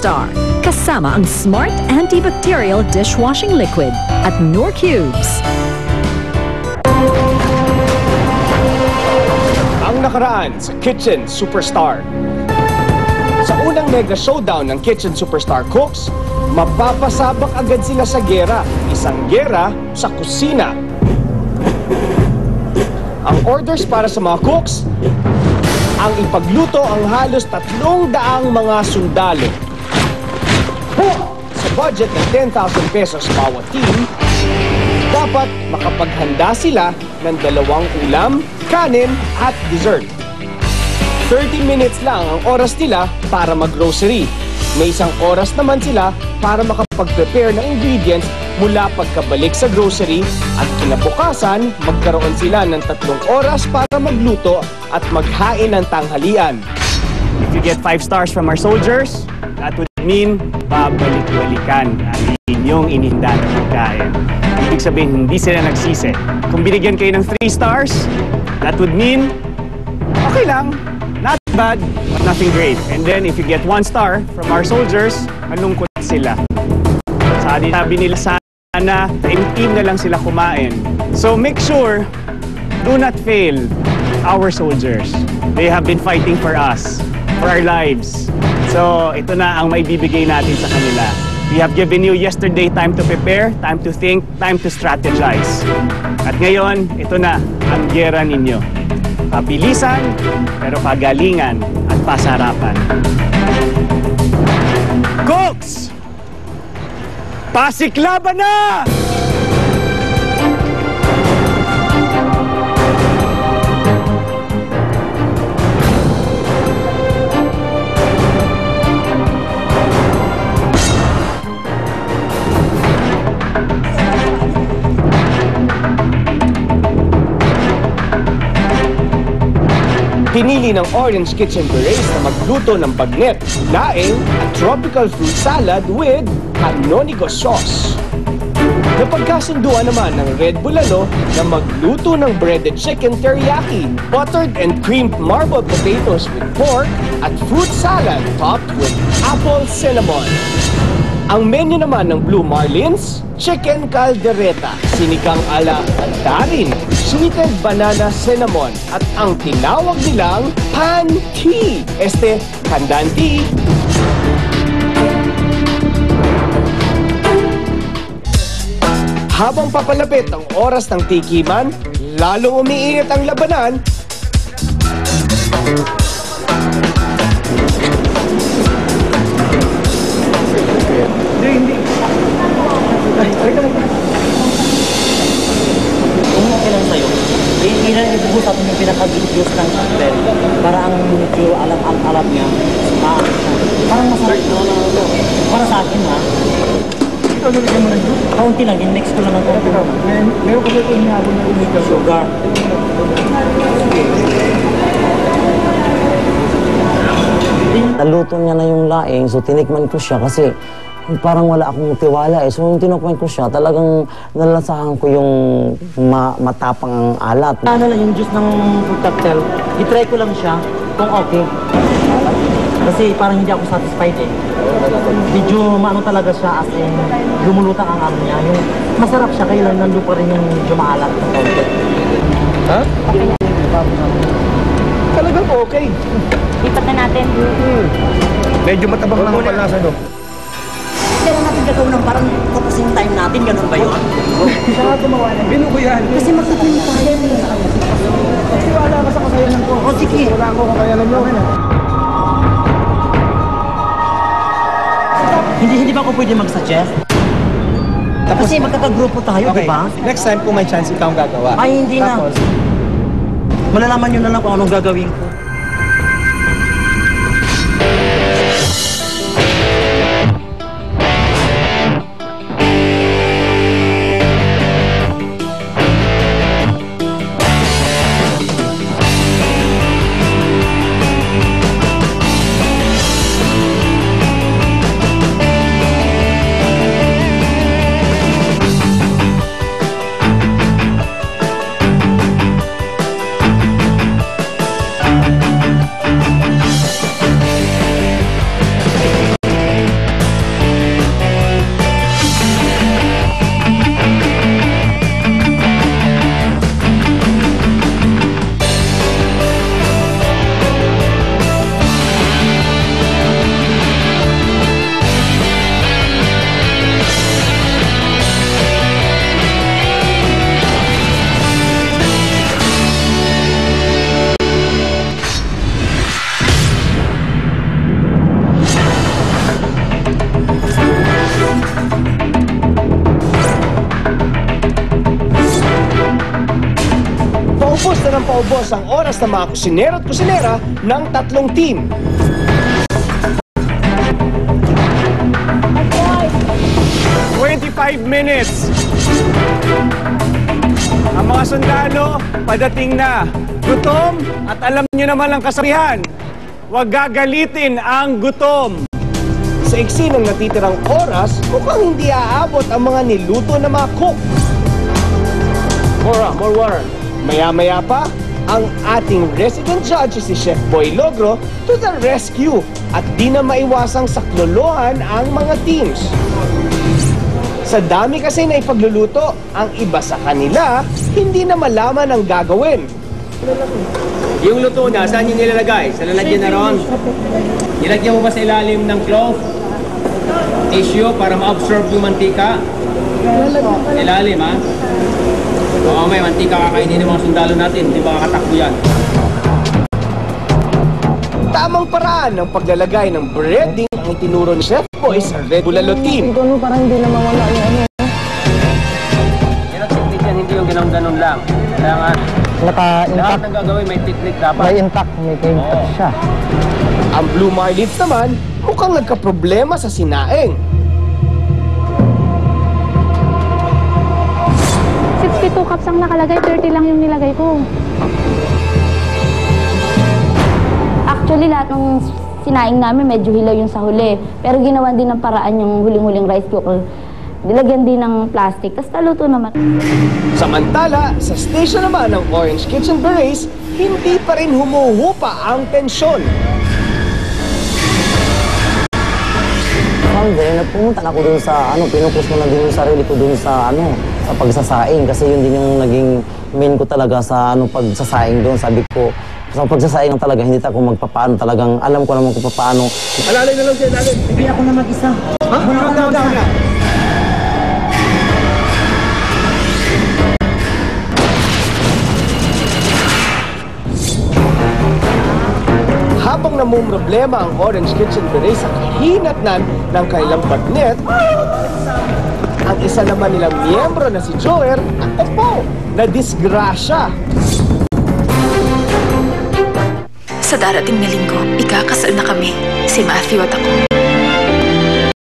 Superstar. Kasama ang Smart Antibacterial Dishwashing Liquid at Knorr Cubes. Ang nakaraan sa Kitchen Superstar. Sa unang mega showdown ng Kitchen Superstar Cooks, mapapasabak agad sila sa gera. Isang gera sa kusina. Ang orders para sa mga cooks, ang ipagluto ang halos 300 mga sundalo. Sa budget ng 10,000 pesos bawat team, dapat makapaghanda sila ng 2 ulam, kanin at dessert. 30 minutes lang ang oras nila para mag-grocery. May 1 oras naman sila para makapag-prepare ng ingredients mula pagkabalik sa grocery at kinabukasan, magkaroon sila ng 3 oras para magluto at maghain ng tanghalian. If you get 5 stars from our soldiers, that would mean babalik-balikan ang inyong inihinda na pagkain. Ibig sabihin, hindi sila nagsisi. Kung binigyan kayo ng 3 stars, that would mean, okay lang, not bad, but nothing great. And then, if you get 1 star from our soldiers, malungkot sila. Sabi nila sana, team na lang sila kumain. So make sure, do not fail our soldiers. They have been fighting for us, for our lives. So ito na ang maibibigay natin sa kanila. We have given you yesterday time to prepare, time to think, time to strategize. At ngayon, ito na ang gera ninyo. Pabilisan, pero pagalingan at pasarapan. Cooks! Pasiklaban na! Pinili ng Orange Kitchen Berets na magluto ng bagnet, laing at tropical fruit salad with canonigo sauce. Napagkasunduan naman ng Red Bulalo na magluto ng breaded chicken teriyaki, buttered and creamed marbled potatoes with pork at fruit salad topped with apple cinnamon. Ang menu naman ng Blue Marlins, chicken caldereta, sinigang ala andarin, sweetened banana cinnamon, at ang tinawag nilang pan tea, pandan tea. Habang papalapit ang oras ng tikiman, lalong umiinit ang labanan. Hindi. Ay, ka lang. Kung okay lang sa'yo, hindi na ibubus natin yung pinaka-juice ng chicken para ang medyo alat niya. Parang masarap na para sa akin, ha? Ikaw nalagyan mo ng juice? Kaunti lang, in-mix ko lang ng konti. Meron ko ito hinabon ng umika sugar. Naluto niya na yung laing, so tinikman ko siya kasi parang wala akong tiwala eh. So nung tinukman ko siya, talagang nalasahan ko yung matapang ang alat. Ano lang yung juice ng fruit cocktail, itry ko lang siya kung okay. Kasi parang hindi ako satisfied eh. Medyo maano talaga siya as in lumulutang ang ano niya. Yung masarap siya kaya lang nandun pa rin yung medyo maalat ng konti. Ha? Talagang okay. Lipat na natin. Medyo matabang lang ang palasa, no? Kailan natin gagawin ng parang tapos yung time natin, ganun ba yun? Siya gumawa na. Binuko yan. Kasi magtatrain tayo. Kasi wala ka sa kakayanan ko. O sige. Wala ako kakayanan nyo. Hindi ba ako pwede mag-suggest? Kasi magkakagrupo tayo, Okay. di ba? Next time kung may chance ikaw ang gagawa. Ay, hindi na. Tapos, Malalaman nyo na lang kung anong gagawin ko. maubos ang oras ng mga kusinero at kusinera ng tatlong team. "25 minutes. Ang mga sundalo, padating na. Gutom at alam niyo naman ang kasabihan. Huwag gagalitin ang gutom. Sa iksi ng natitirang oras, mukhang hindi aabot ang mga niluto na mga cook. More water. Maya-maya pa, ang ating resident judge si Chef Boy Logro to the rescue at di na maiwasang saklolohan ang mga teams. Sa dami kasi na ipagluluto, ang iba sa kanila hindi na malaman ang gagawin. Yung luto na, saan yung nilalagay? Sa lalagyan na ron? Nilagyan mo ba sa ilalim ng cloth? Tissue para ma-absorb yung mantika? Ilalim, ha? Oo, may mantika kakainin ng mga sundalo natin. Hindi ba kakatakbo yan? Tamang paraan ng paglalagay ng breading ang itinuro ni Chef Boy sa Red Bulalo team. Ano, parang hindi na mawala yung ano. Yan ang technique yan, hindi yung ganun-ganun lang. Kailangan lahat Naka-intact. ng gagawin may technique dapat. May intact siya. Ang Blue Marlins naman, mukhang nagkaproblema sa sinaing. 62 cups ang nakalagay, 30 lang yung nilagay ko. Actually, lahat ng sinaing namin medyo hilaw yung sa huli. Pero ginawan din ng paraan yung huling-huling rice cooker. Nilagyan din ng plastic, tapos naluto naman. Samantala, sa station naman ng Orange Kitchen Berets, hindi pa rin humuhupa ang tensyon. Then, pumunta na ako dun sa, pinukus ko na din yung sarili ko dun sa, sa pagsasaing. Kasi yun din yung naging main ko talaga sa, pagsasaing dun. Sabi ko, sa pagsasaing lang talaga, hindi ako magpapaano talagang, alam ko naman kung paano. Alalay na lang siya, alalay. Hindi ako na mag-isa. Ha? Wala. Habang namumroblema ang Orange Kitchen Berets sa kahinatnan ng kanilang partner, ang isa naman nilang miyembro na si Joer, ako po, na disgrasya. Sa darating na linggo, ikakasal na kami, si Matthew at ako.